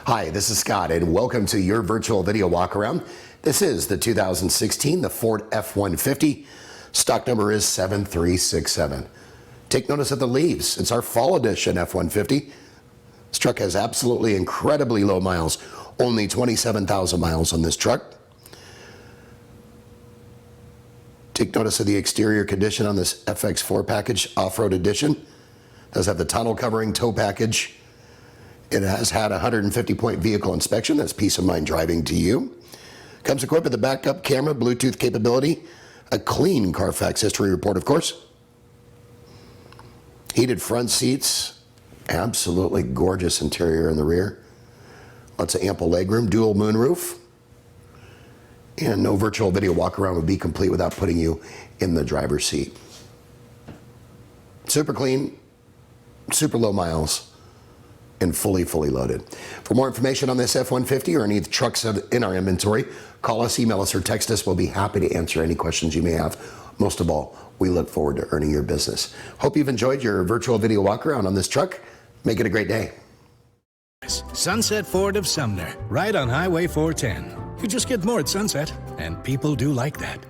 Hi, this is Scott, and welcome to your virtual video walkaround. This is the 2016 the Ford F-150. Stock number is 7367. Take notice of the leaves. It's our fall edition F-150. This truck has absolutely incredibly low miles, only 27,000 miles on this truck. Take notice of the exterior condition on this FX4 package off-road edition. It does have the tonneau covering tow package. It has had a 150-point vehicle inspection. That's peace of mind driving to you. Comes equipped with a backup camera, Bluetooth capability, a clean Carfax history report, of course. Heated front seats, absolutely gorgeous interior in the rear. Lots of ample legroom, dual moonroof. And no virtual video walkaround would be complete without putting you in the driver's seat. Super clean, super low miles, and fully loaded. For more information on this F-150 or any of the trucks in our inventory, call us, email us, or text us. We'll be happy to answer any questions you may have. Most of all, we look forward to earning your business. Hope you've enjoyed your virtual video walkaround on this truck. Make it a great day. Sunset Ford of Sumner, right on Highway 410. You just get more at Sunset, and people do like that.